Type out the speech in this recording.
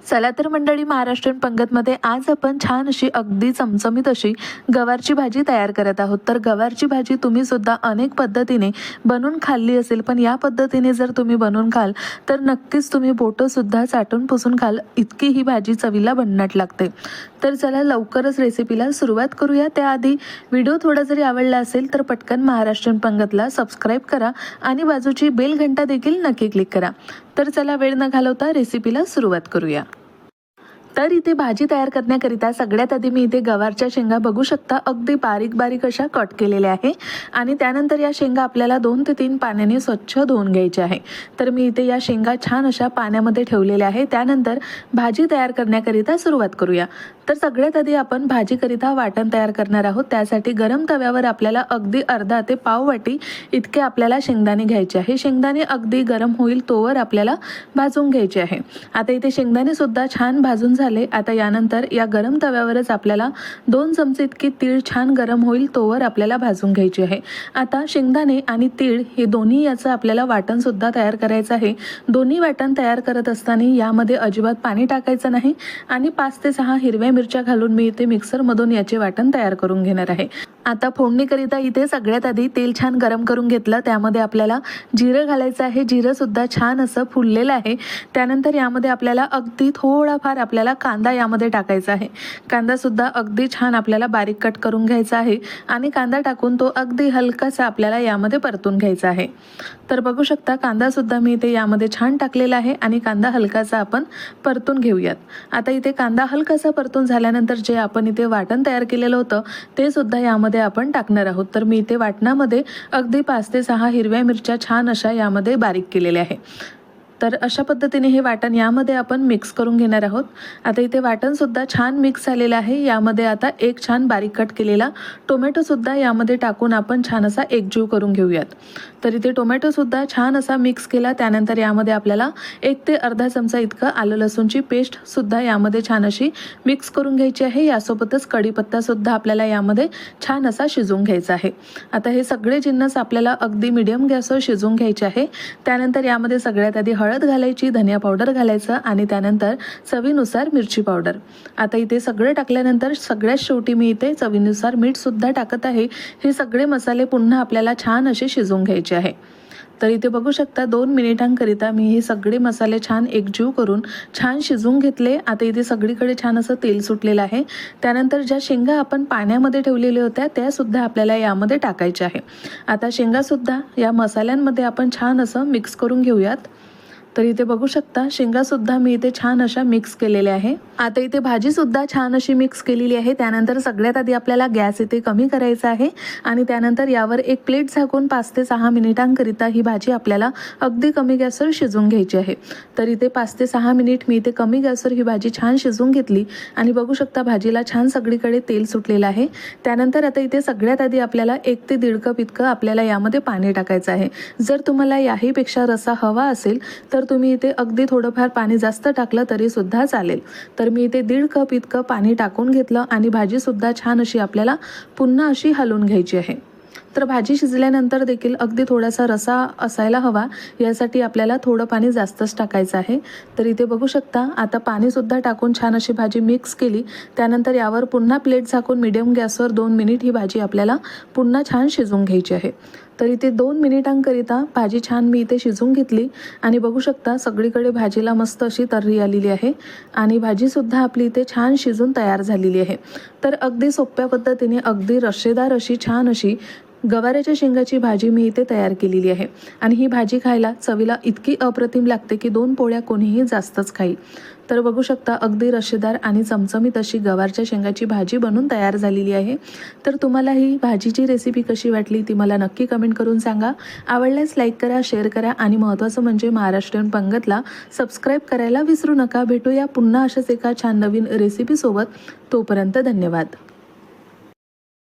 चला तर मंडळी, महाराष्ट्रीयन पंगतमध्ये आज आपण छान अशी अगदी चमचमीत अशी गवारची भाजी तयार करत आहोत। तर गवारची भाजी तुम्ही सुद्धा अनेक पद्धतीने बनवून खाल्ली असेल, पण या पद्धतीने जर तुम्ही बनवून खाल तर नक्कीच तुम्ही बोटं सुद्धा चाटून पुसून खाल, इतकी ही भाजी चवीला भन्नाट लागते। तर चला लवकरच रेसिपीला सुरुवात करूया। त्याआधी व्हिडिओ थोडा जरी आवडला असेल तर पटकन महाराष्ट्रीयन पंगतला सबस्क्राईब करा आणि बाजूची बेल घंटा देखील नक्की क्लिक करा। तर चला वेळ न घालवता रेसिपीला सुरुवात करूया। तर इथे भाजी तयार करण्याकरिता सगळ्यात आधी मी इथे गवारच्या शेंगा बघू शकता अगदी बारीक बारीक अशा कट केलेल्या आहे आणि त्यानंतर या शेंगा आपल्याला 2 ते 3 पाण्याने स्वच्छ धुवून घ्यायचे आहे। तर मी इथे या शेंगा छान अशा पाण्यामध्ये ठेवलेल्या आहे। त्यानंतर भाजी तयार करण्याकरिता सुरुवात करूया। तर सगळ्यात आधी आपण भाजीकरिता वाटण तयार करणार आहोत। त्यासाठी गरम तव्यावर आपल्याला अगदी अर्धा ते पाव वाटी इतके आपल्याला शेंगदाणे घ्यायचे आहे। शेंगदाणे अगदी गरम होईल तोवर आपल्याला भाजून घ्यायचे आहे। आता इथे शेंगदाणे सुद्धा छान भाजून झाले। आता यानंतर या गरम तव्यावरच आपल्याला 2 चमचे इतके तीळ छान गरम होईल तोवर आपल्याला भाजून घ्यायचे आहे। आता शेंगदाणे आणि तीळ हे दोन्ही याचं आपल्याला वाटण सुद्धा तयार करायचं आहे। दोन्ही वाटण तयार करत असताना यामध्ये अजिबात पाणी टाकायचं नाही आणि 5 ते 6 हिरव्या मिरच्या घालून मी इथे मिक्सरमधून याचे वाटण तयार करून घेणार आहे। आता फोडणीकरिता इथे सगळ्यात आधी तेल छान गरम करून घेतलं, त्यामध्ये आपल्याला जिरं घालायचं आहे। जिरं सुद्धा छान असं फुललेलं आहे। त्यानंतर यामध्ये आपल्याला अगदी थोडाफार आपल्याला कांदा यामध्ये टाकायचा आहे। कांदा सुद्धा अगदी छान आपल्याला बारीक कट करून घ्यायचा आहे आणि कांदा टाकून तो अगदी हलकासा आपल्याला यामध्ये परतून घ्यायचा आहे। तर बघू शकता कांदा सुद्धा मी इथे यामध्ये छान टाकलेला आहे आणि कांदा हलकासा आपण परतून घेऊयात। आता इथे कांदा हलकासा परतून झाल्यानंतर जे आपण इथे वाटण तयार केलेलं होतं ते सुद्धा यामध्ये आपण टाकणार आहोत। तर मी इथे वाटणामध्ये अगदी 5 ते 6 हिरव्या मिरच्या छान अशा यामध्ये बारीक केलेल्या आहे। तर अशा पद्धतीने हे वाटण यामध्ये आपण मिक्स करून घेणार आहोत। आता इथे वाटण सुद्धा छान मिक्स झालेलं आहे। यामध्ये आता एक छान बारीक कट केलेला टोमॅटो सुद्धा यामध्ये टाकून आपण छान असा एकजीव करून घेऊयात। तर इथे टोमॅटो सुद्धा छान असा मिक्स केला। त्यानंतर यामध्ये आपल्याला 1 ते अर्धा चमचा इतकं आलं लसूणची पेस्ट सुद्धा यामध्ये छान अशी मिक्स करून घ्यायची आहे। यासोबतच कढीपत्ता सुद्धा आपल्याला यामध्ये छान असा शिजवून घ्यायचा आहे। आता हे सगळे जिन्नस आपल्याला अगदी मीडियम गॅसवर शिजवून घ्यायचे आहे। त्यानंतर यामध्ये सगळ्यात आधी हळद घालायची, धनिया पावडर घालायचं आणि त्यानंतर चवीनुसार मिरची पावडर। आता इथे सगळे टाकल्यानंतर सगळ्यात शेवटी मी इथे चवीनुसार मीठ सुद्धा टाकत आहे। हे सगळे मसाले पुन्हा आपल्याला छान असे शिजवून घ्यायचे आहे। तर इथे बघू शकता 2 मिनिटांकरिता मी हे सगळे मसाले छान एकजीव करून छान शिजवून घेतले। आता इथे सगळीकडे छान असं तेल सुटलेलं आहे। त्यानंतर ज्या शेंगा आपण पाण्यामध्ये ठेवलेल्या होत्या त्या सुद्धा आपल्याला यामध्ये टाकायच्या आहे। आता शेंगा सुद्धा या मसाल्यांमध्ये आपण छान असं मिक्स करून घेऊयात। तर इथे बघू शकता शेंगा सुद्धा मी इथे छान अशा मिक्स केलेल्या आहे। आता इथे भाजी सुद्धा छान अशी मिक्स केलेली आहे। त्यानंतर सगळ्यात आधी आपल्याला गॅस इथे कमी करायचा आहे आणि त्यानंतर यावर एक प्लेट झाकून 5 ते 6 मिनिटांकरिता ही भाजी आपल्याला अगदी कमी गॅसवर शिजवून घ्यायची आहे। तर इथे 5 ते 6 मिनिट मी इथे कमी गॅसवर ही भाजी छान शिजवून घेतली आणि बघू शकता भाजीला छान सगळीकडे तेल सुटलेलं आहे। त्यानंतर आता इथे सगळ्यात आधी आपल्याला 1 ते 1.5 कप इतकं आपल्याला यामध्ये पाणी टाकायचं आहे। जर तुम्हाला याहीपेक्षा रस्सा हवा असेल तर तुम्ही इथे अगदी थोडंफार पाणी जास्त टाकलं तरी सुद्धा चालेल। तर मी इथे 1.5 कप इतकं पाणी टाकून घेतलं आणि भाजी सुद्धा छान अशी आपल्याला पुन्हा अशी हलवून घ्यायची आहे। तर भाजी शिजल्यानंतर देखील अगदी थोडासा रसा असायला हवा, यासाठी आपल्याला थोडं पाणी जास्तच टाकायचं आहे। तर इथे बघू शकता आता पाणी सुद्धा टाकून छान अशी भाजी मिक्स केली। त्यानंतर यावर पुन्हा प्लेट झाकून मीडियम गॅसवर 2 मिनिट ही भाजी आपल्याला पुन्हा छान शिजवून घ्यायची आहे। तर इथे 2 मिनिटांकरिता भाजी छान मी इथे शिजवून घेतली आणि बघू शकता सगळीकडे भाजीला मस्त अशी तर्री आलेली आहे आणि भाजीसुद्धा आपली इथे छान शिजून तयार झालेली आहे। तर अगदी सोप्या पद्धतीने अगदी रश्शेदार अशी छान अशी गवाराच्या शेंगाची भाजी मी इथे तयार केलेली आहे आणि ही भाजी खायला चवीला इतकी अप्रतिम लागते की 2 पोळ्या कोणीही जास्तच खाईल। तर बघू शकता अगदी रश्शेदार आणि चमचमीत अशी गवारच्या शेंगाची भाजी बनून तयार झालेली आहे। तर तुम्हाला ही भाजीची रेसिपी कशी वाटली ती मला नक्की कमेंट करून सांगा। आवडल्यास लाईक करा, शेअर करा आणि महत्त्वाचं म्हणजे महाराष्ट्रीयन पंगतला सबस्क्राईब करायला विसरू नका। भेटूया पुन्हा अशाच एका छान नवीन रेसिपीसोबत। तोपर्यंत धन्यवाद।